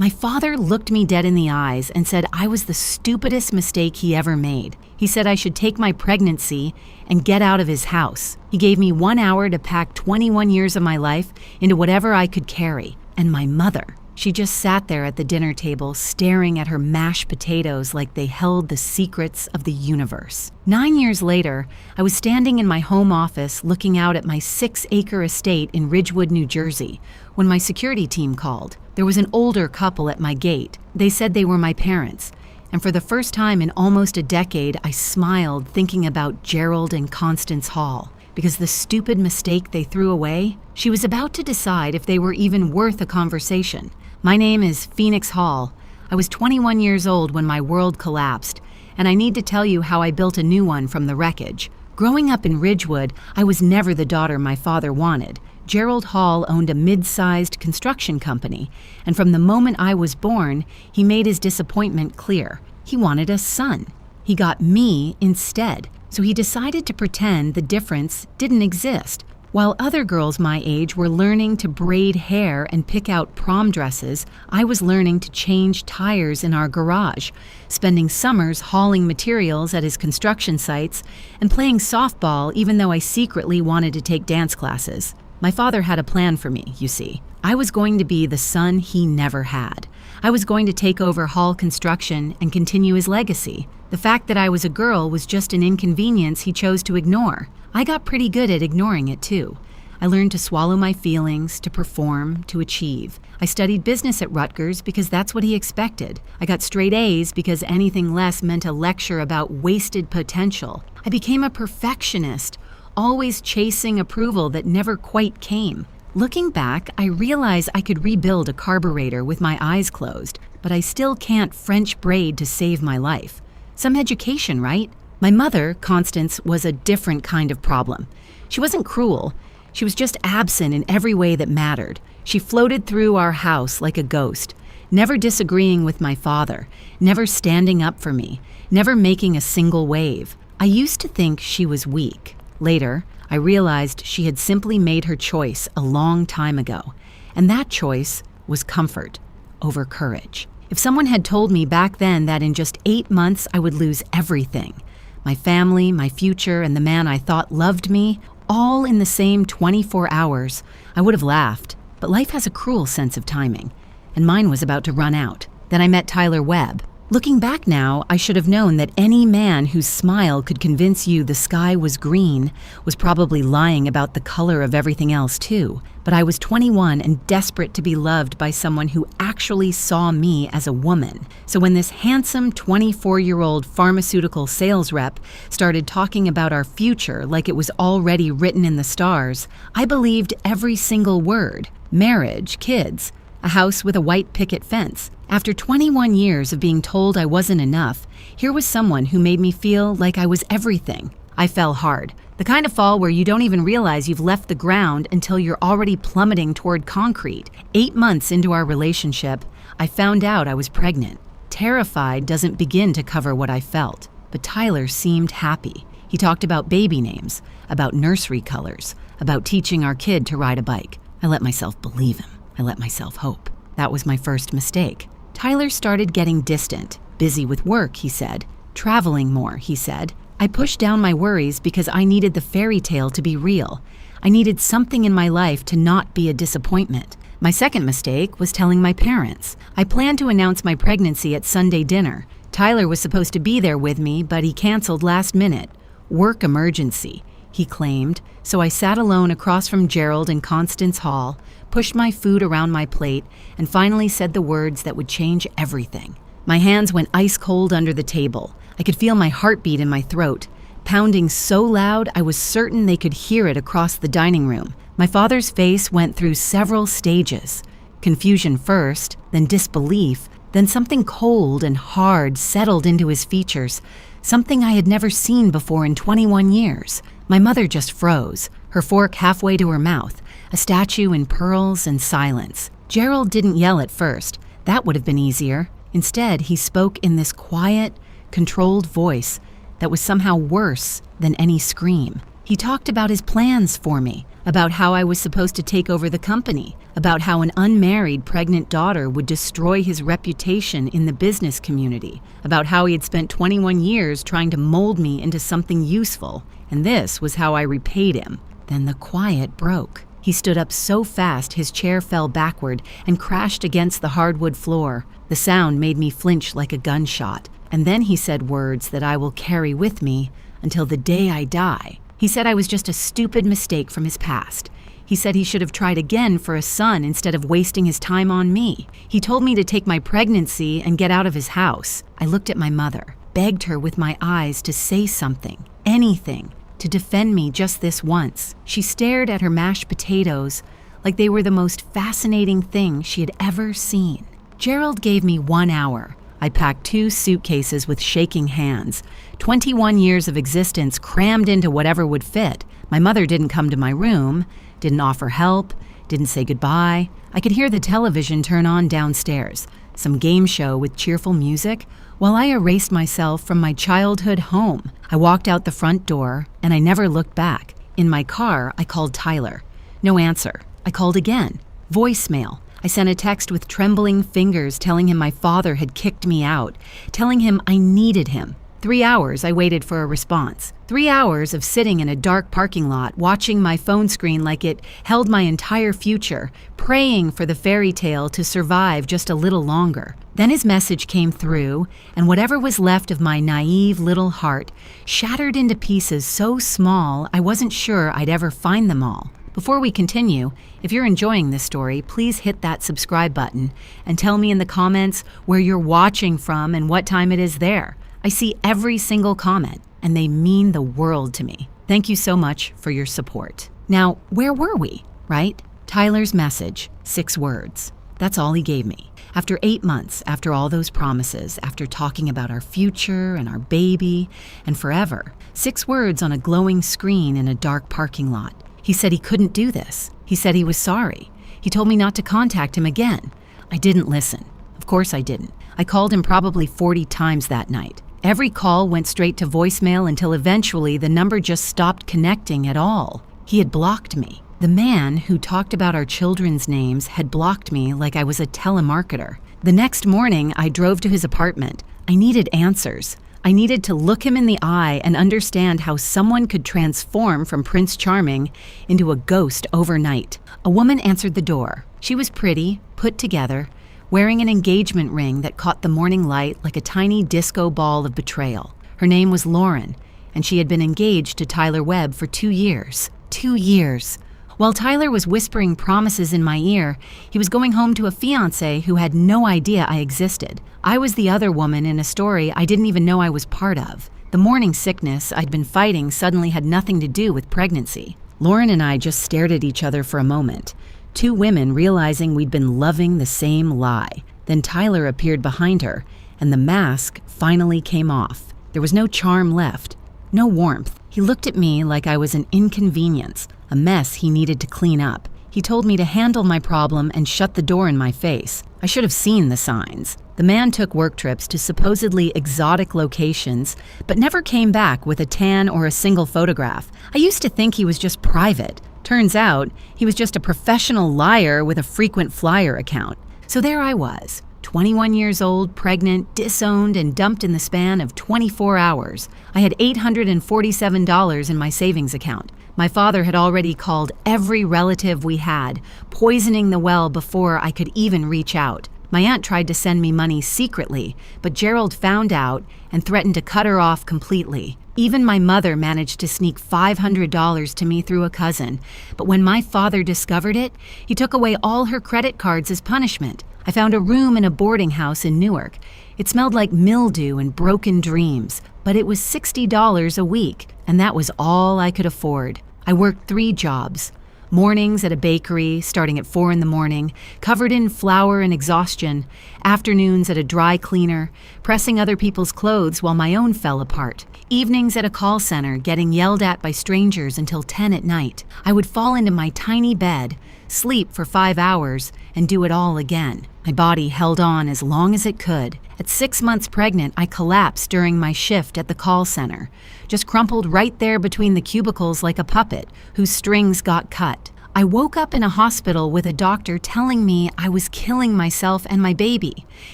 My father looked me dead in the eyes and said I was the stupidest mistake he ever made. He said I should take my pregnancy and get out of his house. He gave me 1 hour to pack 21 years of my life into whatever I could carry. And my mother, she just sat there at the dinner table staring at her mashed potatoes like they held the secrets of the universe. 9 years later, I was standing in my home office looking out at my 6-acre estate in Ridgewood, New Jersey, when my security team called. There was an older couple at my gate. They said they were my parents. And for the first time in almost a decade, I smiled thinking about Gerald and Constance Hall. Because the stupid mistake they threw away, she was about to decide if they were even worth a conversation. My name is Phoenix Hall. I was 21 years old when my world collapsed, and I need to tell you how I built a new one from the wreckage. Growing up in Ridgewood, I was never the daughter my father wanted. Gerald Hall owned a mid-sized construction company, and from the moment I was born, he made his disappointment clear. He wanted a son. He got me instead, so he decided to pretend the difference didn't exist. While other girls my age were learning to braid hair and pick out prom dresses, I was learning to change tires in our garage, spending summers hauling materials at his construction sites, and playing softball even though I secretly wanted to take dance classes. My father had a plan for me, you see. I was going to be the son he never had. I was going to take over Hall Construction and continue his legacy. The fact that I was a girl was just an inconvenience he chose to ignore. I got pretty good at ignoring it too. I learned to swallow my feelings, to perform, to achieve. I studied business at Rutgers because that's what he expected. I got straight A's because anything less meant a lecture about wasted potential. I became a perfectionist, always chasing approval that never quite came. Looking back, I realize I could rebuild a carburetor with my eyes closed, but I still can't French braid to save my life. Some education, right? My mother, Constance, was a different kind of problem. She wasn't cruel. She was just absent in every way that mattered. She floated through our house like a ghost, never disagreeing with my father, never standing up for me, never making a single wave. I used to think she was weak. Later, I realized she had simply made her choice a long time ago, and that choice was comfort over courage. If someone had told me back then that in just 8 months I would lose everything, my family, my future, and the man I thought loved me, all in the same 24 hours, I would have laughed. But life has a cruel sense of timing, and mine was about to run out. Then I met Tyler Webb. Looking back now, I should have known that any man whose smile could convince you the sky was green was probably lying about the color of everything else too. But I was 21 and desperate to be loved by someone who actually saw me as a woman. So when this handsome 24-year-old pharmaceutical sales rep started talking about our future like it was already written in the stars, I believed every single word. Marriage, kids, a house with a white picket fence. After 21 years of being told I wasn't enough, here was someone who made me feel like I was everything. I fell hard. The kind of fall where you don't even realize you've left the ground until you're already plummeting toward concrete. 8 months into our relationship, I found out I was pregnant. Terrified doesn't begin to cover what I felt, but Tyler seemed happy. He talked about baby names, about nursery colors, about teaching our kid to ride a bike. I let myself believe him. I let myself hope. That was my first mistake. Tyler started getting distant. Busy with work, he said. Traveling more, he said. I pushed down my worries because I needed the fairy tale to be real. I needed something in my life to not be a disappointment. My second mistake was telling my parents. I planned to announce my pregnancy at Sunday dinner. Tyler was supposed to be there with me, but he canceled last minute. Work emergency, he claimed, so I sat alone across from Gerald and Constance Hall, pushed my food around my plate, and finally said the words that would change everything. My hands went ice cold under the table. I could feel my heartbeat in my throat, pounding so loud I was certain they could hear it across the dining room. My father's face went through several stages. Confusion first, then disbelief, then something cold and hard settled into his features, something I had never seen before in 21 years. My mother just froze, her fork halfway to her mouth, a statue in pearls and silence. Gerald didn't yell at first. That would have been easier. Instead, he spoke in this quiet, controlled voice that was somehow worse than any scream. He talked about his plans for me, about how I was supposed to take over the company, about how an unmarried pregnant daughter would destroy his reputation in the business community, about how he had spent 21 years trying to mold me into something useful, and this was how I repaid him. Then the quiet broke. He stood up so fast his chair fell backward and crashed against the hardwood floor. The sound made me flinch like a gunshot, and then he said words that I will carry with me until the day I die. He said I was just a stupid mistake from his past. He said he should have tried again for a son instead of wasting his time on me. He told me to take my pregnancy and get out of his house. I looked at my mother, begged her with my eyes to say something, anything, to defend me just this once. She stared at her mashed potatoes like they were the most fascinating thing she had ever seen. Gerald gave me 1 hour. I packed 2 suitcases with shaking hands. 21 years of existence crammed into whatever would fit. My mother didn't come to my room, didn't offer help, didn't say goodbye. I could hear the television turn on downstairs, some game show with cheerful music, while I erased myself from my childhood home. I walked out the front door, and I never looked back. In my car, I called Tyler. No answer. I called again. Voicemail. I sent a text with trembling fingers telling him my father had kicked me out, telling him I needed him. 3 hours I waited for a response. 3 hours of sitting in a dark parking lot, watching my phone screen like it held my entire future, praying for the fairy tale to survive just a little longer. Then his message came through, and whatever was left of my naive little heart shattered into pieces so small I wasn't sure I'd ever find them all. Before we continue, if you're enjoying this story, please hit that subscribe button and tell me in the comments where you're watching from and what time it is there. I see every single comment, and they mean the world to me. Thank you so much for your support. Now, where were we, right? Tyler's message, 6 words. That's all he gave me. After 8 months, after all those promises, after talking about our future and our baby and forever, 6 words on a glowing screen in a dark parking lot. He said he couldn't do this. He said he was sorry. He told me not to contact him again. I didn't listen. Of course I didn't. I called him probably 40 times that night. Every call went straight to voicemail until eventually the number just stopped connecting at all. He had blocked me. The man who talked about our children's names had blocked me like I was a telemarketer. The next morning, I drove to his apartment. I needed answers. I needed to look him in the eye and understand how someone could transform from Prince Charming into a ghost overnight. A woman answered the door. She was pretty, put together, wearing an engagement ring that caught the morning light like a tiny disco ball of betrayal. Her name was Lauren, and she had been engaged to Tyler Webb for 2 years. 2 years. While Tyler was whispering promises in my ear, he was going home to a fiancé who had no idea I existed. I was the other woman in a story I didn't even know I was part of. The morning sickness I'd been fighting suddenly had nothing to do with pregnancy. Lauren and I just stared at each other for a moment. 2 women realizing we'd been loving the same lie. Then Tyler appeared behind her, and the mask finally came off. There was no charm left, no warmth. He looked at me like I was an inconvenience, a mess he needed to clean up. He told me to handle my problem and shut the door in my face. I should have seen the signs. The man took work trips to supposedly exotic locations, but never came back with a tan or a single photograph. I used to think he was just private. Turns out, he was just a professional liar with a frequent flyer account. So there I was, 21 years old, pregnant, disowned, and dumped in the span of 24 hours. I had $847 in my savings account. My father had already called every relative we had, poisoning the well before I could even reach out. My aunt tried to send me money secretly, but Gerald found out and threatened to cut her off completely. Even my mother managed to sneak $500 to me through a cousin, but when my father discovered it, he took away all her credit cards as punishment. I found a room in a boarding house in Newark. It smelled like mildew and broken dreams, but it was $60 a week, and that was all I could afford. I worked 3 jobs. Mornings at a bakery, starting at 4 in the morning, covered in flour and exhaustion. Afternoons at a dry cleaner, pressing other people's clothes while my own fell apart. Evenings at a call center, getting yelled at by strangers until 10 at night. I would fall into my tiny bed, sleep for 5 hours, and do it all again. My body held on as long as it could. At 6 months pregnant, I collapsed during my shift at the call center, just crumpled right there between the cubicles like a puppet whose strings got cut. I woke up in a hospital with a doctor telling me I was killing myself and my baby.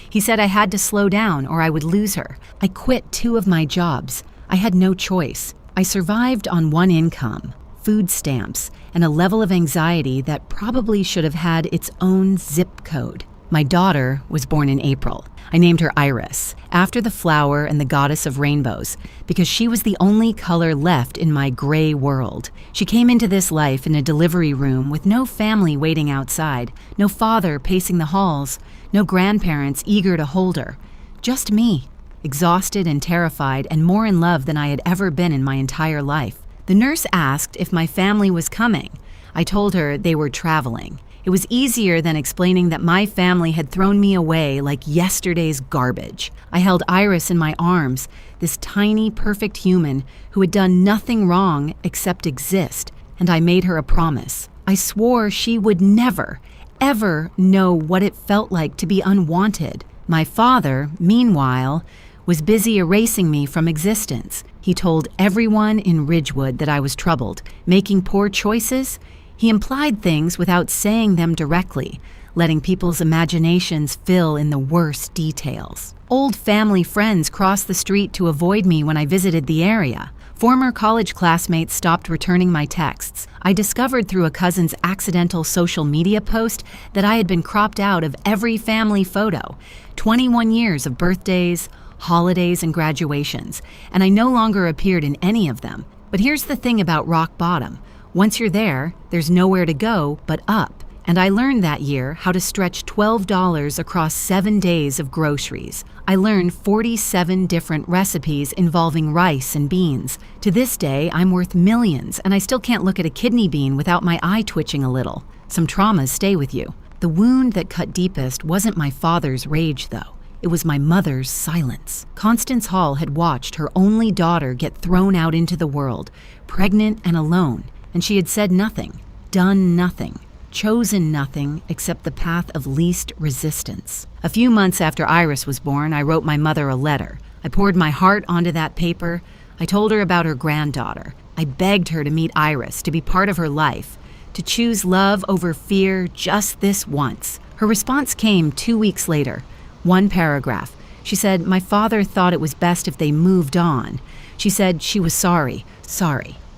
He said I had to slow down or I would lose her. I quit 2 of my jobs. I had no choice. I survived on one income, food stamps, and a level of anxiety that probably should have had its own zip code. My daughter was born in April. I named her Iris, after the flower and the goddess of rainbows, because she was the only color left in my gray world. She came into this life in a delivery room with no family waiting outside, no father pacing the halls, no grandparents eager to hold her. Just me, exhausted and terrified and more in love than I had ever been in my entire life. The nurse asked if my family was coming. I told her they were traveling. It was easier than explaining that my family had thrown me away like yesterday's garbage. I held Iris in my arms, this tiny, perfect human who had done nothing wrong except exist, and I made her a promise. I swore she would never, ever know what it felt like to be unwanted. My father, meanwhile, was busy erasing me from existence. He told everyone in Ridgewood that I was troubled, making poor choices. He implied things without saying them directly, letting people's imaginations fill in the worst details. Old family friends crossed the street to avoid me when I visited the area. Former college classmates stopped returning my texts. I discovered through a cousin's accidental social media post that I had been cropped out of every family photo, 21 years of birthdays, holidays, and graduations, and I no longer appeared in any of them. But here's the thing about rock bottom. Once you're there, there's nowhere to go but up. And I learned that year how to stretch $12 across 7 days of groceries. I learned 47 different recipes involving rice and beans. To this day, I'm worth millions, and I still can't look at a kidney bean without my eye twitching a little. Some traumas stay with you. The wound that cut deepest wasn't my father's rage, though. It was my mother's silence. Constance Hall had watched her only daughter get thrown out into the world, pregnant and alone. And she had said nothing, done nothing, chosen nothing except the path of least resistance. A few months after Iris was born, I wrote my mother a letter. I poured my heart onto that paper. I told her about her granddaughter. I begged her to meet Iris, to be part of her life, to choose love over fear just this once. Her response came 2 weeks later. 1 paragraph. She said, "My father thought it was best if they moved on." She said she was sorry.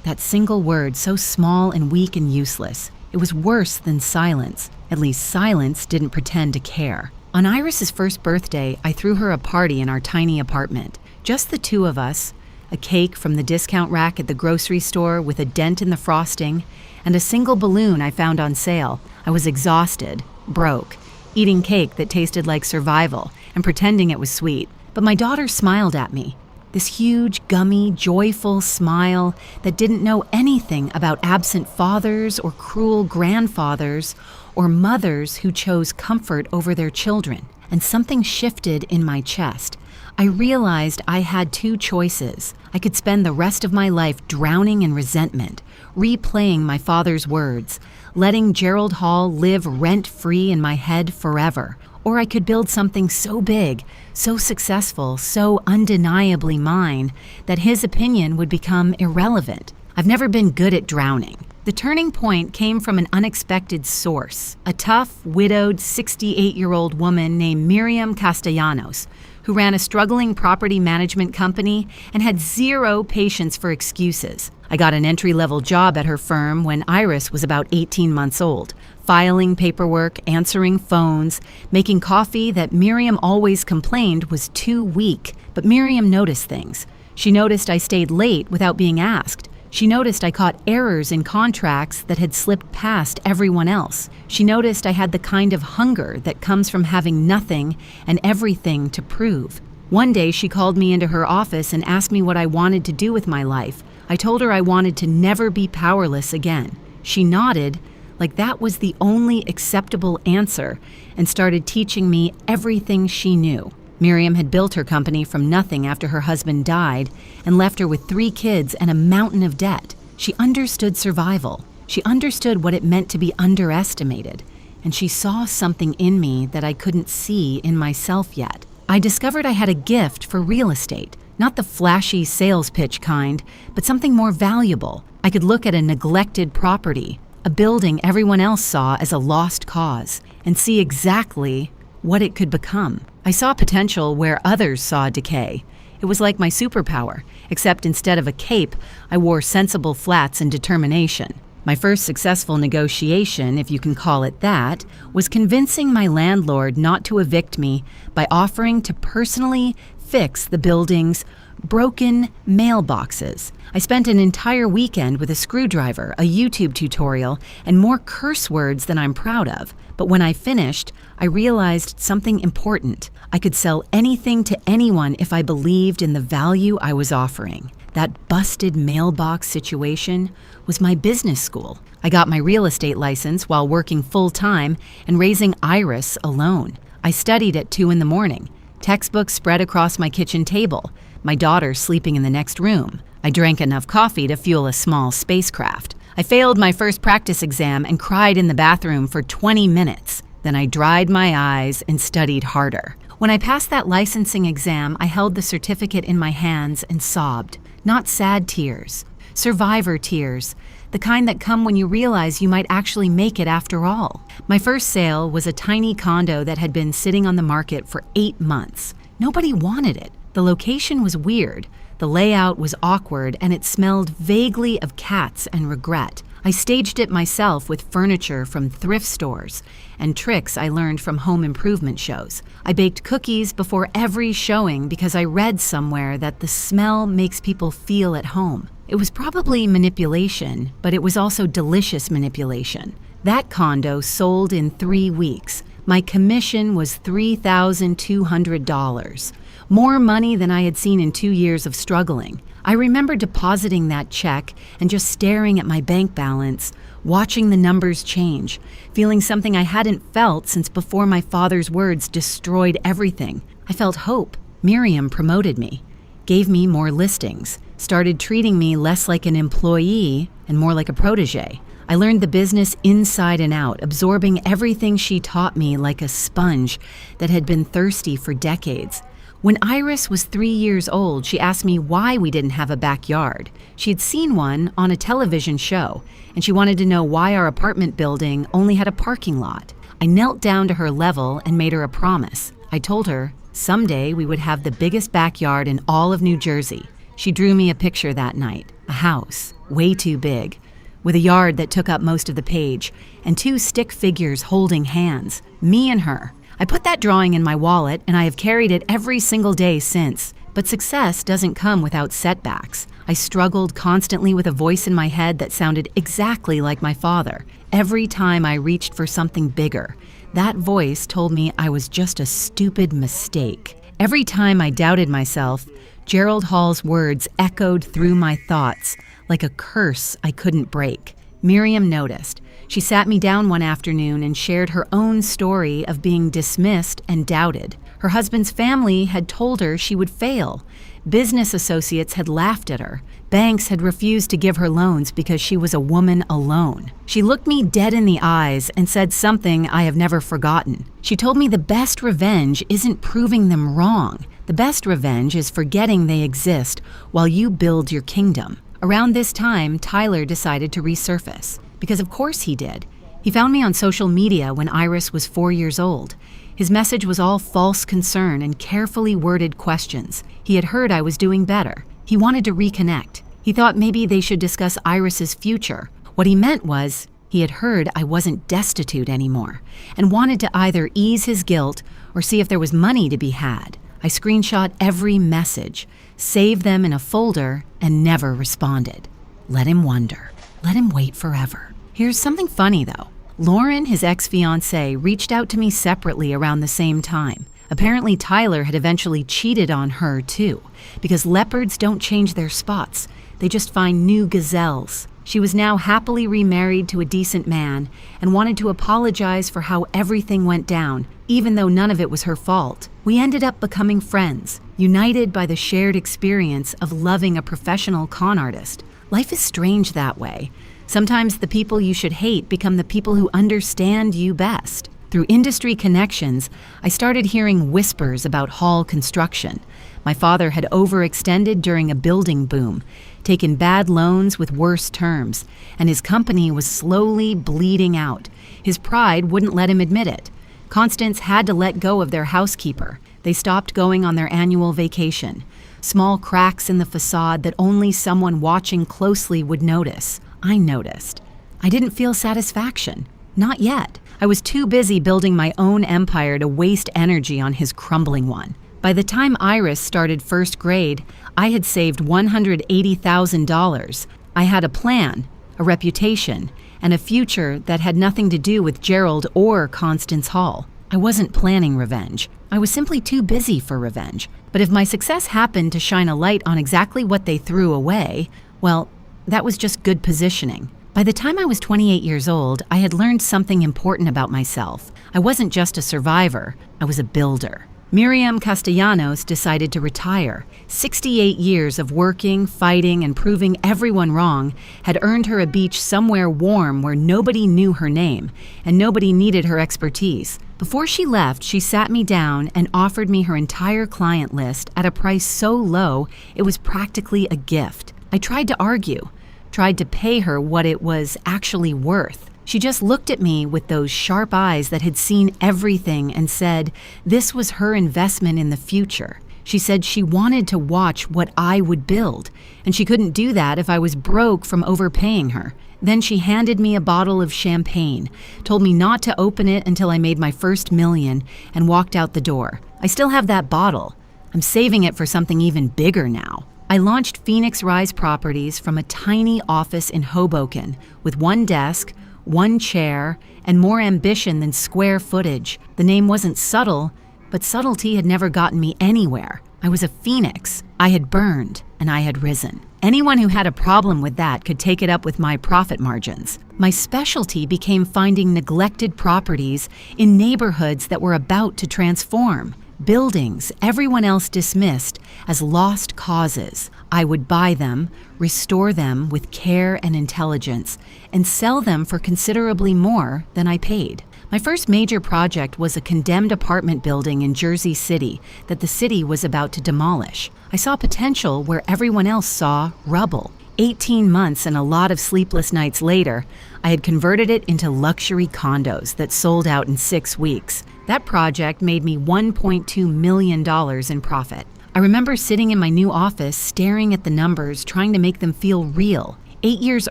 That single word, so small and weak and useless. It was worse than silence. At least silence didn't pretend to care. On Iris's first birthday, I threw her a party in our tiny apartment. Just the 2 of us, a cake from the discount rack at the grocery store with a dent in the frosting, and a single balloon I found on sale. I was exhausted, broke, eating cake that tasted like survival and pretending it was sweet. But my daughter smiled at me. This huge, gummy, joyful smile that didn't know anything about absent fathers or cruel grandfathers or mothers who chose comfort over their children. And something shifted in my chest. I realized I had 2 choices. I could spend the rest of my life drowning in resentment, replaying my father's words, letting Gerald Hall live rent-free in my head forever. Or I could build something so big, so successful, so undeniably mine, that his opinion would become irrelevant. I've never been good at drowning. The turning point came from an unexpected source, a tough, widowed, 68-year-old woman named Miriam Castellanos, who ran a struggling property management company and had 0 patience for excuses. I got an entry-level job at her firm when Iris was about 18 months old, filing paperwork, answering phones, making coffee that Miriam always complained was too weak. But Miriam noticed things. She noticed I stayed late without being asked. She noticed I caught errors in contracts that had slipped past everyone else. She noticed I had the kind of hunger that comes from having nothing and everything to prove. One day she called me into her office and asked me what I wanted to do with my life. I told her I wanted to never be powerless again. She nodded, like that was the only acceptable answer, and started teaching me everything she knew. Miriam had built her company from nothing after her husband died and left her with 3 kids and a mountain of debt. She understood survival. She understood what it meant to be underestimated. and she saw something in me that I couldn't see in myself yet. I discovered I had a gift for real estate, not the flashy sales pitch kind, but something more valuable. I could look at a neglected property, a building everyone else saw as a lost cause, and see exactly what it could become. I saw potential where others saw decay. It was like my superpower, except instead of a cape, I wore sensible flats and determination. My first successful negotiation, if you can call it that, was convincing my landlord not to evict me by offering to personally fix the building's broken mailboxes. I spent an entire weekend with a screwdriver, a YouTube tutorial, and more curse words than I'm proud of. But when I finished, I realized something important. I could sell anything to anyone if I believed in the value I was offering. That busted mailbox situation was my business school. I got my real estate license while working full-time and raising Iris alone. I studied at 2 a.m, textbooks spread across my kitchen table, my daughter sleeping in the next room. I drank enough coffee to fuel a small spacecraft. I failed my first practice exam and cried in the bathroom for 20 minutes. Then I dried my eyes and studied harder. When I passed that licensing exam, I held the certificate in my hands and sobbed. Not sad tears, survivor tears, the kind that come when you realize you might actually make it after all. My first sale was a tiny condo that had been sitting on the market for 8 months. Nobody wanted it. The location was weird. The layout was awkward, and it smelled vaguely of cats and regret. I staged it myself with furniture from thrift stores and tricks I learned from home improvement shows. I baked cookies before every showing because I read somewhere that the smell makes people feel at home. It was probably manipulation, but it was also delicious manipulation. That condo sold in 3 weeks. My commission was $3,200. More money than I had seen in 2 years of struggling. I remember depositing that check and just staring at my bank balance, watching the numbers change, feeling something I hadn't felt since before my father's words destroyed everything. I felt hope. Miriam promoted me, gave me more listings, started treating me less like an employee and more like a protege. I learned the business inside and out, absorbing everything she taught me like a sponge that had been thirsty for decades. When Iris was 3 years old, she asked me why we didn't have a backyard. She had seen one on a television show, and she wanted to know why our apartment building only had a parking lot. I knelt down to her level and made her a promise. I told her someday we would have the biggest backyard in all of New Jersey. She drew me a picture that night, a house, way too big, with a yard that took up most of the page, and 2 stick figures holding hands, me and her. I put that drawing in my wallet, and I have carried it every single day since. But success doesn't come without setbacks. I struggled constantly with a voice in my head that sounded exactly like my father. Every time I reached for something bigger, that voice told me I was just a stupid mistake. Every time I doubted myself, Gerald Hall's words echoed through my thoughts like a curse I couldn't break. Miriam noticed. She sat me down one afternoon and shared her own story of being dismissed and doubted. Her husband's family had told her she would fail. Business associates had laughed at her. Banks had refused to give her loans because she was a woman alone. She looked me dead in the eyes and said something I have never forgotten. She told me the best revenge isn't proving them wrong. The best revenge is forgetting they exist while you build your kingdom. Around this time, Tyler decided to resurface. Because of course he did. He found me on social media when Iris was 4 years old. His message was all false concern and carefully worded questions. He had heard I was doing better. He wanted to reconnect. He thought maybe they should discuss Iris's future. What he meant was, he had heard I wasn't destitute anymore and wanted to either ease his guilt or see if there was money to be had. I screenshot every message, saved them in a folder, and never responded. Let him wonder. Let him wait forever. Here's something funny though. Lauren, his ex-fiancée, reached out to me separately around the same time. Apparently Tyler had eventually cheated on her too, because leopards don't change their spots. They just find new gazelles. She was now happily remarried to a decent man and wanted to apologize for how everything went down, even though none of it was her fault. We ended up becoming friends, united by the shared experience of loving a professional con artist. Life is strange that way. Sometimes the people you should hate become the people who understand you best. Through industry connections, I started hearing whispers about hall construction. My father had overextended during a building boom, taken bad loans with worse terms, and his company was slowly bleeding out. His pride wouldn't let him admit it. Constance had to let go of their housekeeper. They stopped going on their annual vacation. Small cracks in the facade that only someone watching closely would notice. I noticed. I didn't feel satisfaction. Not yet. I was too busy building my own empire to waste energy on his crumbling one. By the time Iris started first grade, I had saved $180,000. I had a plan, a reputation, and a future that had nothing to do with Gerald or Constance Hall. I wasn't planning revenge. I was simply too busy for revenge. But if my success happened to shine a light on exactly what they threw away, well, that was just good positioning. By the time I was 28 years old, I had learned something important about myself. I wasn't just a survivor, I was a builder. Miriam Castellanos decided to retire. 68 years of working, fighting, and proving everyone wrong had earned her a beach somewhere warm where nobody knew her name and nobody needed her expertise. Before she left, she sat me down and offered me her entire client list at a price so low it was practically a gift. I tried to argue, tried to pay her what it was actually worth. She just looked at me with those sharp eyes that had seen everything and said this was her investment in the future. She said she wanted to watch what I would build, and she couldn't do that if I was broke from overpaying her. Then she handed me a bottle of champagne, told me not to open it until I made my first million, and walked out the door. I still have that bottle. I'm saving it for something even bigger now. I launched Phoenix Rise Properties from a tiny office in Hoboken with one desk, one chair, and more ambition than square footage. The name wasn't subtle, but subtlety had never gotten me anywhere. I was a phoenix. I had burned, and I had risen. Anyone who had a problem with that could take it up with my profit margins. My specialty became finding neglected properties in neighborhoods that were about to transform. Buildings everyone else dismissed as lost causes. I would buy them, restore them with care and intelligence, and sell them for considerably more than I paid. My first major project was a condemned apartment building in Jersey City that the city was about to demolish. I saw potential where everyone else saw rubble. 18 months and a lot of sleepless nights later, I had converted it into luxury condos that sold out in 6 weeks. That project made me $1.2 million in profit. I remember sitting in my new office staring at the numbers, trying to make them feel real. 8 years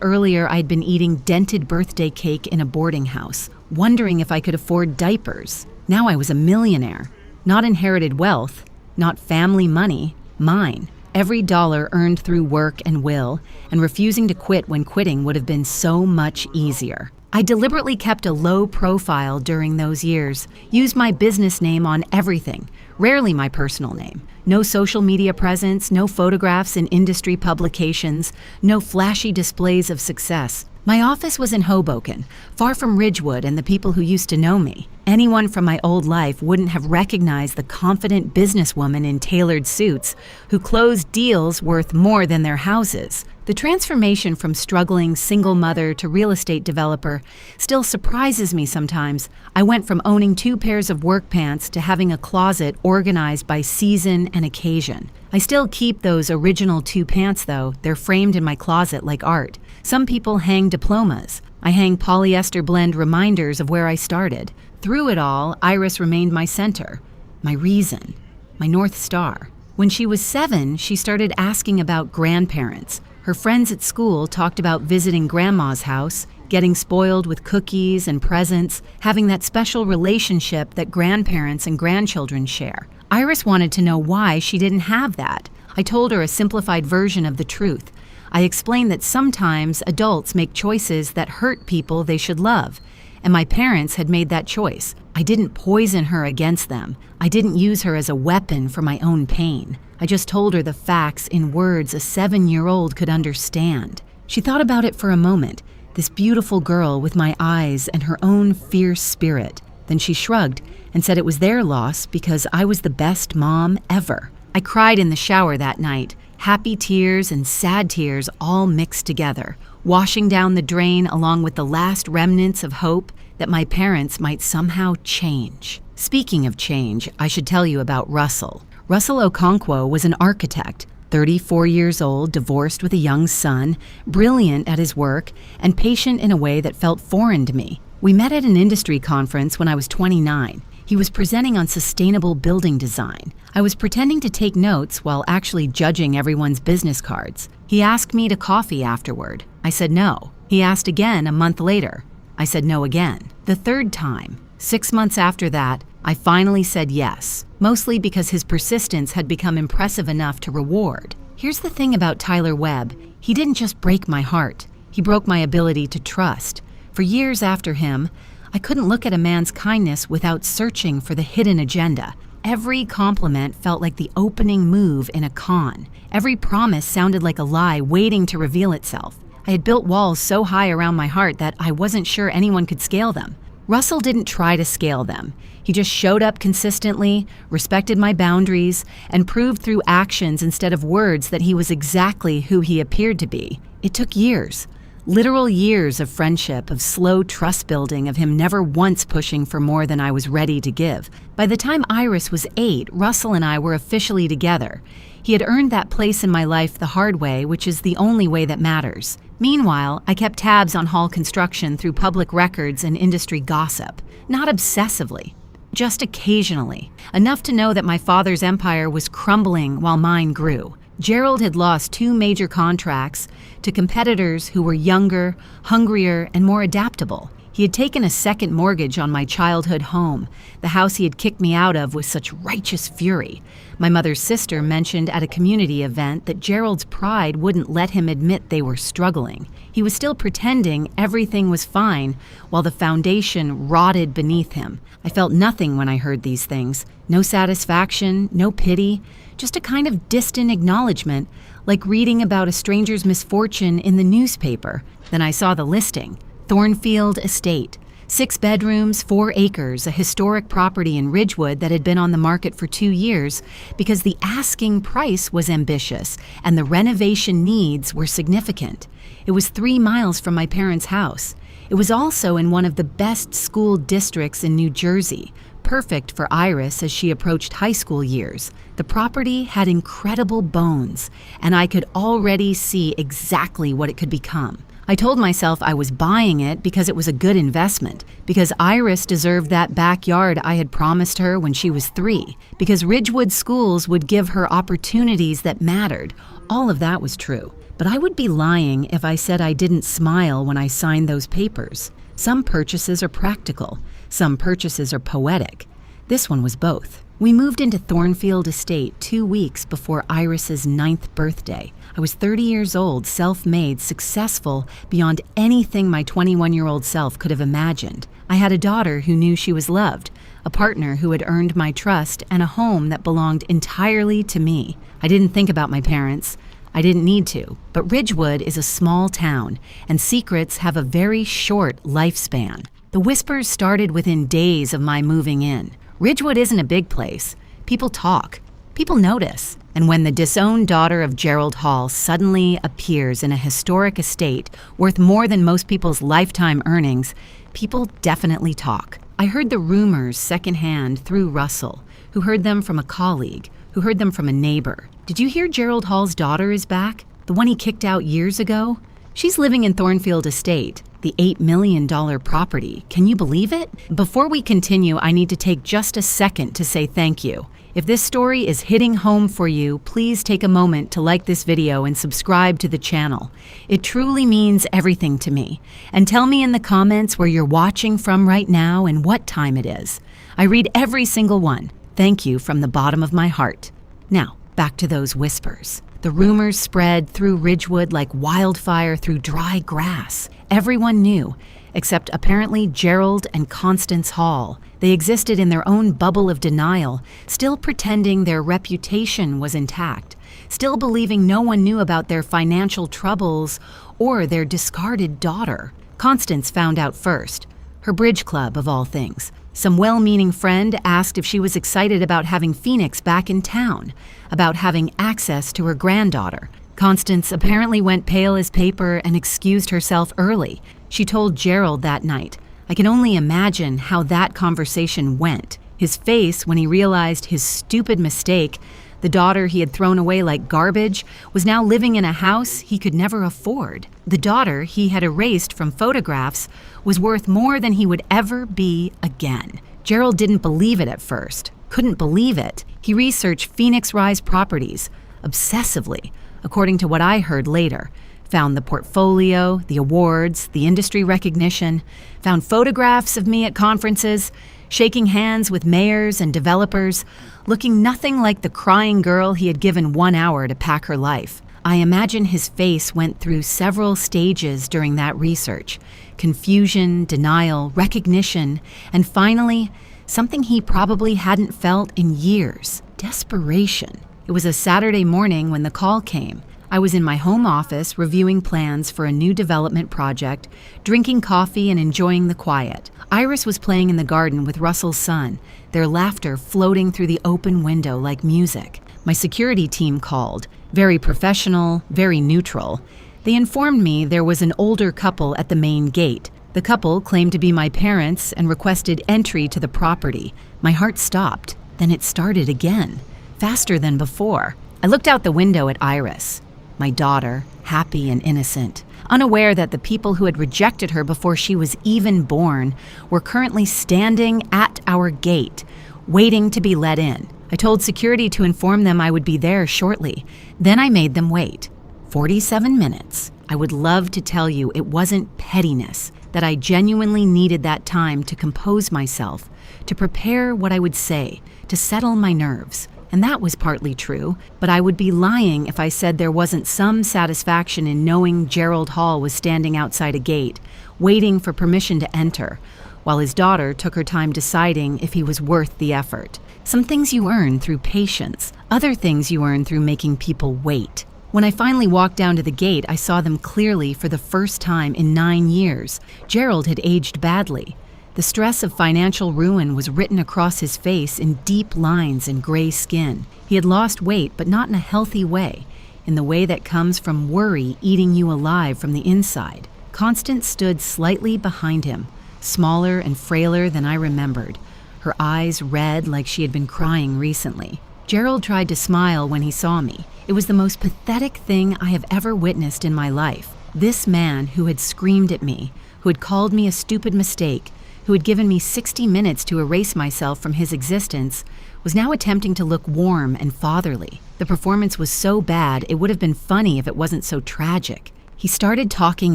earlier, I'd been eating dented birthday cake in a boarding house, wondering if I could afford diapers. Now I was a millionaire. Not inherited wealth, not family money, mine. Every dollar earned through work and will, and refusing to quit when quitting would have been so much easier. I deliberately kept a low profile during those years, used my business name on everything, rarely my personal name. No social media presence, no photographs in industry publications, no flashy displays of success. My office was in Hoboken, far from Ridgewood and the people who used to know me. Anyone from my old life wouldn't have recognized the confident businesswoman in tailored suits who closed deals worth more than their houses. The transformation from struggling single mother to real estate developer still surprises me sometimes. I went from owning 2 pairs of work pants to having a closet organized by season and occasion. I still keep those original 2 pants though. They're framed in my closet like art. Some people hang diplomas. I hang polyester blend reminders of where I started. Through it all, Iris remained my center, my reason, my North Star. When she was 7, she started asking about grandparents. Her friends at school talked about visiting grandma's house, getting spoiled with cookies and presents, having that special relationship that grandparents and grandchildren share. Iris wanted to know why she didn't have that. I told her a simplified version of the truth. I explained that sometimes adults make choices that hurt people they should love, and my parents had made that choice. I didn't poison her against them. I didn't use her as a weapon for my own pain. I just told her the facts in words a 7-year-old could understand. She thought about it for a moment, this beautiful girl with my eyes and her own fierce spirit. Then she shrugged and said it was their loss because I was the best mom ever. I cried in the shower that night, Happy tears and sad tears all mixed together, washing down the drain along with the last remnants of hope that my parents might somehow change. Speaking of change, I should tell you about Russell. Russell Okonkwo was an architect, 34 years old, divorced with a young son, brilliant at his work, and patient in a way that felt foreign to me. We met at an industry conference when I was 29. He was presenting on sustainable building design. I was pretending to take notes while actually judging everyone's business cards. He asked me to coffee afterward. I said no. He asked again a month later. I said no again. The third time, 6 months after that, I finally said yes, mostly because his persistence had become impressive enough to reward. Here's the thing about Tyler Webb. He didn't just break my heart. He broke my ability to trust. For years after him, I couldn't look at a man's kindness without searching for the hidden agenda. Every compliment felt like the opening move in a con. Every promise sounded like a lie waiting to reveal itself. I had built walls so high around my heart that I wasn't sure anyone could scale them. Russell didn't try to scale them. He just showed up consistently, respected my boundaries, and proved through actions instead of words that he was exactly who he appeared to be. It took years. Literal years of friendship, of slow trust building, of him never once pushing for more than I was ready to give. By the time Iris was 8, Russell and I were officially together. He had earned that place in my life the hard way, which is the only way that matters. Meanwhile, I kept tabs on Hall Construction through public records and industry gossip. Not obsessively, just occasionally. Enough to know that my father's empire was crumbling while mine grew. Gerald had lost 2 major contracts to competitors who were younger, hungrier, and more adaptable. He had taken a second mortgage on my childhood home, the house he had kicked me out of with such righteous fury. My mother's sister mentioned at a community event that Gerald's pride wouldn't let him admit they were struggling. He was still pretending everything was fine while the foundation rotted beneath him. I felt nothing when I heard these things. No satisfaction, no pity, just a kind of distant acknowledgement, like reading about a stranger's misfortune in the newspaper. Then I saw the listing. Thornfield Estate, 6 bedrooms, 4 acres, a historic property in Ridgewood that had been on the market for 2 years because the asking price was ambitious and the renovation needs were significant. It was 3 miles from my parents' house. It was also in one of the best school districts in New Jersey, perfect for Iris as she approached high school years. The property had incredible bones, and I could already see exactly what it could become. I told myself I was buying it because it was a good investment, because Iris deserved that backyard I had promised her when she was 3, because Ridgewood schools would give her opportunities that mattered. All of that was true. But I would be lying if I said I didn't smile when I signed those papers. Some purchases are practical. Some purchases are poetic. This one was both. We moved into Thornfield Estate 2 weeks before Iris's 9th birthday. I was 30 years old, self-made, successful beyond anything my 21-year-old self could have imagined. I had a daughter who knew she was loved, a partner who had earned my trust, and a home that belonged entirely to me. I didn't think about my parents. I didn't need to, but Ridgewood is a small town, and secrets have a very short lifespan. The whispers started within days of my moving in. Ridgewood isn't a big place. People talk. People notice. And when the disowned daughter of Gerald Hall suddenly appears in a historic estate worth more than most people's lifetime earnings, people definitely talk. I heard the rumors secondhand through Russell, who heard them from a colleague, who heard them from a neighbor. Did you hear Gerald Hall's daughter is back? The one he kicked out years ago? She's living in Thornfield Estate, the $8 million property. Can you believe it? Before we continue, I need to take just a second to say thank you. If this story is hitting home for you, please take a moment to like this video and subscribe to the channel. It truly means everything to me. And tell me in the comments where you're watching from right now and what time it is. I read every single one. Thank you from the bottom of my heart. Now, back to those whispers. The rumors spread through Ridgewood like wildfire through dry grass. Everyone knew, except apparently Gerald and Constance Hall. They existed in their own bubble of denial, still pretending their reputation was intact, still believing no one knew about their financial troubles or their discarded daughter. Constance found out first. Her bridge club, of all things. Some well-meaning friend asked if she was excited about having Phoenix back in town, about having access to her granddaughter. Constance apparently went pale as paper and excused herself early. She told Gerald that night, "I can only imagine how that conversation went." His face when he realized his stupid mistake, the daughter he had thrown away like garbage, was now living in a house he could never afford. The daughter he had erased from photographs was worth more than he would ever be again. Gerald didn't believe it at first, couldn't believe it. He researched Phoenix Rise properties, obsessively, according to what I heard later. Found the portfolio, the awards, the industry recognition, found photographs of me at conferences, shaking hands with mayors and developers, looking nothing like the crying girl he had given 1 hour to pack her life. I imagine his face went through several stages during that research: confusion, denial, recognition, and finally, something he probably hadn't felt in years: desperation. It was a Saturday morning when the call came. I was in my home office reviewing plans for a new development project, drinking coffee and enjoying the quiet. Iris was playing in the garden with Russell's son, their laughter floating through the open window like music. My security team called, very professional, very neutral. They informed me there was an older couple at the main gate. The couple claimed to be my parents and requested entry to the property. My heart stopped, then it started again, faster than before. I looked out the window at Iris, my daughter, happy and innocent, unaware that the people who had rejected her before she was even born were currently standing at our gate, waiting to be let in. I told security to inform them I would be there shortly. Then I made them wait. 47 minutes. I would love to tell you it wasn't pettiness, that I genuinely needed that time to compose myself, to prepare what I would say, to settle my nerves. And that was partly true, but I would be lying if I said there wasn't some satisfaction in knowing Gerald Hall was standing outside a gate, waiting for permission to enter, while his daughter took her time deciding if he was worth the effort. Some things you earn through patience, other things you earn through making people wait. When I finally walked down to the gate, I saw them clearly for the first time in 9 years. Gerald had aged badly. The stress of financial ruin was written across his face in deep lines and gray skin. He had lost weight, but not in a healthy way, in the way that comes from worry eating you alive from the inside. Constance stood slightly behind him, smaller and frailer than I remembered, her eyes red like she had been crying recently. Gerald tried to smile when he saw me. It was the most pathetic thing I have ever witnessed in my life. This man who had screamed at me, who had called me a stupid mistake, who had given me 60 minutes to erase myself from his existence, was now attempting to look warm and fatherly. The performance was so bad, it would have been funny if it wasn't so tragic. He started talking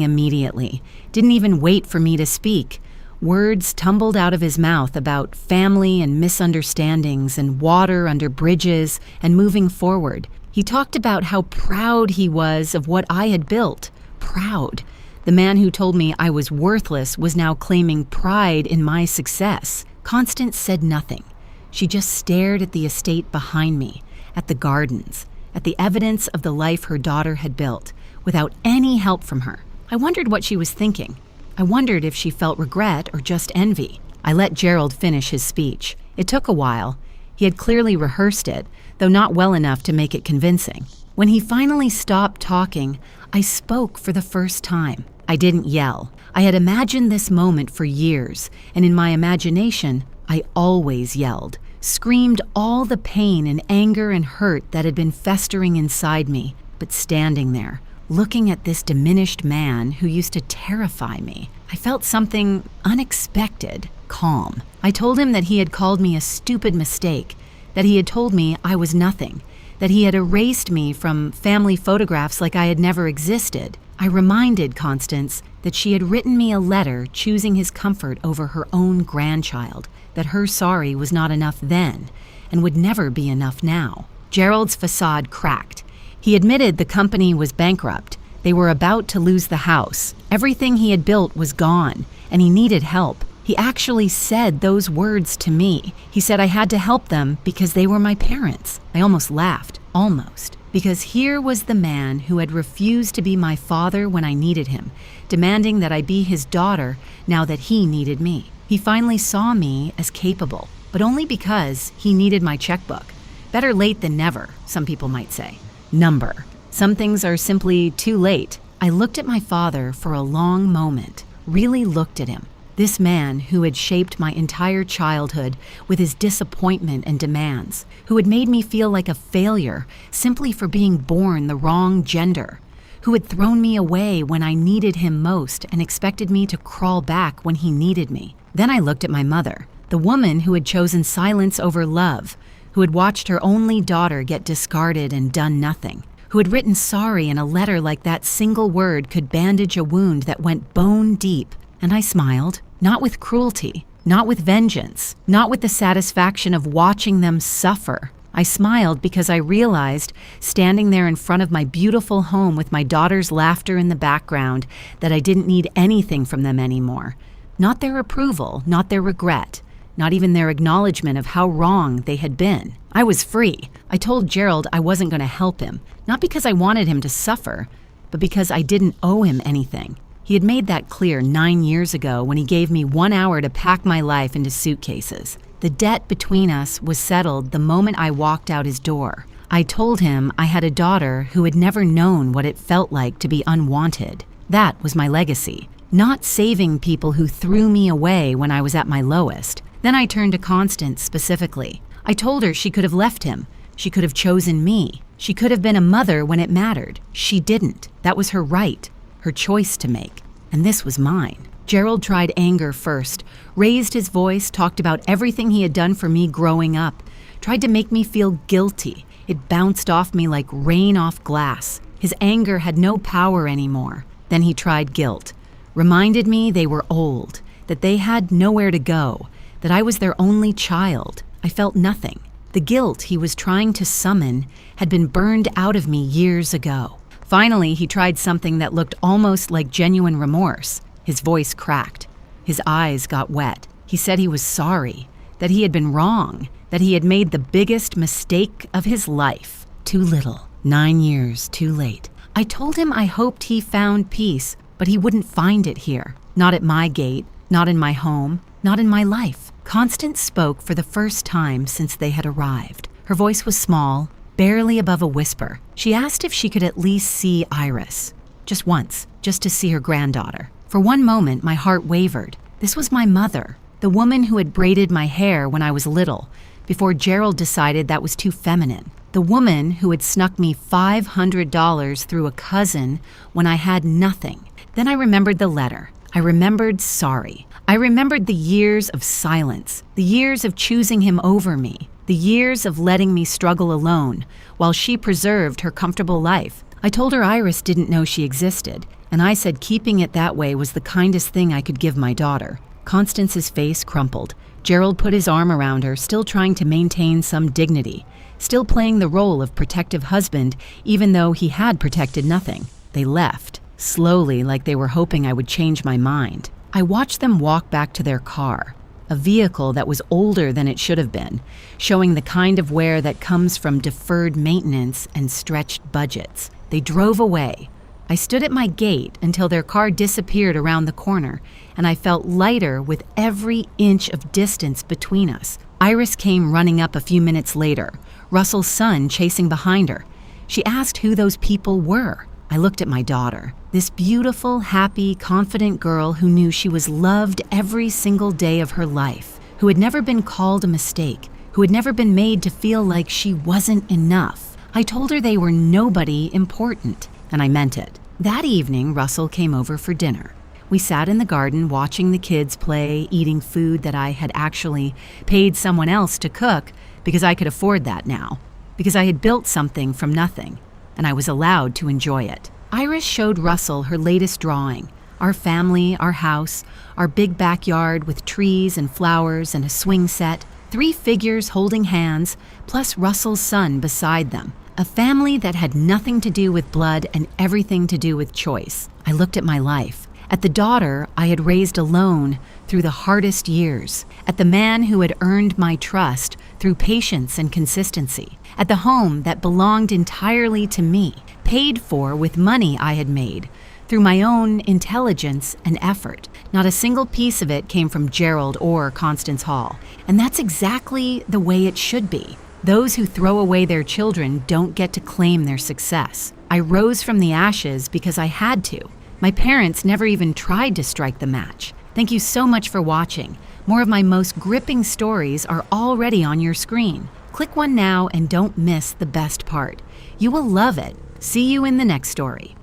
immediately, didn't even wait for me to speak. Words tumbled out of his mouth about family and misunderstandings and water under bridges and moving forward. He talked about how proud he was of what I had built. Proud. The man who told me I was worthless was now claiming pride in my success. Constance said nothing. She just stared at the estate behind me, at the gardens, at the evidence of the life her daughter had built, without any help from her. I wondered what she was thinking. I wondered if she felt regret or just envy. I let Gerald finish his speech. It took a while. He had clearly rehearsed it, though not well enough to make it convincing. When he finally stopped talking, I spoke for the first time. I didn't yell. I had imagined this moment for years, and in my imagination, I always yelled, screamed all the pain and anger and hurt that had been festering inside me, but standing there, looking at this diminished man who used to terrify me, I felt something unexpected, calm. I told him that he had called me a stupid mistake, that he had told me I was nothing, that he had erased me from family photographs like I had never existed. I reminded Constance that she had written me a letter choosing his comfort over her own grandchild, that her sorry was not enough then and would never be enough now. Gerald's facade cracked. He admitted the company was bankrupt. They were about to lose the house. Everything he had built was gone, and he needed help. He actually said those words to me. He said I had to help them because they were my parents. I almost laughed, almost. Because here was the man who had refused to be my father when I needed him, demanding that I be his daughter now that he needed me. He finally saw me as capable, but only because he needed my checkbook. Better late than never, some people might say. Number. Some things are simply too late. I looked at my father for a long moment, really looked at him. This man who had shaped my entire childhood with his disappointment and demands, who had made me feel like a failure simply for being born the wrong gender, who had thrown me away when I needed him most and expected me to crawl back when he needed me. Then I looked at my mother, the woman who had chosen silence over love, who had watched her only daughter get discarded and done nothing, who had written sorry in a letter like that single word could bandage a wound that went bone deep. And I smiled, not with cruelty, not with vengeance, not with the satisfaction of watching them suffer. I smiled because I realized, standing there in front of my beautiful home with my daughter's laughter in the background, that I didn't need anything from them anymore. Not their approval, not their regret, not even their acknowledgement of how wrong they had been. I was free. I told Gerald I wasn't going to help him, not because I wanted him to suffer, but because I didn't owe him anything. He had made that clear 9 years ago when he gave me 1 hour to pack my life into suitcases. The debt between us was settled the moment I walked out his door. I told him I had a daughter who had never known what it felt like to be unwanted. That was my legacy, not saving people who threw me away when I was at my lowest. Then I turned to Constance specifically. I told her she could have left him. She could have chosen me. She could have been a mother when it mattered. She didn't. That was her right, her choice to make. And this was mine. Gerald tried anger first, raised his voice, talked about everything he had done for me growing up, tried to make me feel guilty. It bounced off me like rain off glass. His anger had no power anymore. Then he tried guilt, reminded me they were old, that they had nowhere to go, that I was their only child. I felt nothing. The guilt he was trying to summon had been burned out of me years ago. Finally, he tried something that looked almost like genuine remorse. His voice cracked. His eyes got wet. He said he was sorry, that he had been wrong, that he had made the biggest mistake of his life. Too little. 9 years too late. I told him I hoped he found peace, but he wouldn't find it here. Not at my gate, not in my home, not in my life. Constance spoke for the first time since they had arrived. Her voice was small, barely above a whisper. She asked if she could at least see Iris. Just once, just to see her granddaughter. For one moment, my heart wavered. This was my mother, the woman who had braided my hair when I was little, before Gerald decided that was too feminine. The woman who had snuck me $500 through a cousin when I had nothing. Then I remembered the letter. I remembered sorry. I remembered the years of silence, the years of choosing him over me, the years of letting me struggle alone while she preserved her comfortable life. I told her Iris didn't know she existed, and I said keeping it that way was the kindest thing I could give my daughter. Constance's face crumpled. Gerald put his arm around her, still trying to maintain some dignity, still playing the role of protective husband, even though he had protected nothing. They left, slowly, like they were hoping I would change my mind. I watched them walk back to their car, a vehicle that was older than it should have been, showing the kind of wear that comes from deferred maintenance and stretched budgets. They drove away. I stood at my gate until their car disappeared around the corner, and I felt lighter with every inch of distance between us. Iris came running up a few minutes later, Russell's son chasing behind her. She asked who those people were. I looked at my daughter, this beautiful, happy, confident girl who knew she was loved every single day of her life, who had never been called a mistake, who had never been made to feel like she wasn't enough. I told her they were nobody important, and I meant it. That evening, Russell came over for dinner. We sat in the garden watching the kids play, eating food that I had actually paid someone else to cook because I could afford that now, because I had built something from nothing, and I was allowed to enjoy it. Iris showed Russell her latest drawing, our family, our house, our big backyard with trees and flowers and a swing set, 3 figures holding hands, plus Russell's son beside them. A family that had nothing to do with blood and everything to do with choice. I looked at my life, at the daughter I had raised alone through the hardest years, at the man who had earned my trust through patience and consistency, at the home that belonged entirely to me, paid for with money I had made, through my own intelligence and effort. Not a single piece of it came from Gerald or Constance Hall. And that's exactly the way it should be. Those who throw away their children don't get to claim their success. I rose from the ashes because I had to. My parents never even tried to strike the match. Thank you so much for watching. More of my most gripping stories are already on your screen. Click one now and don't miss the best part. You will love it. See you in the next story.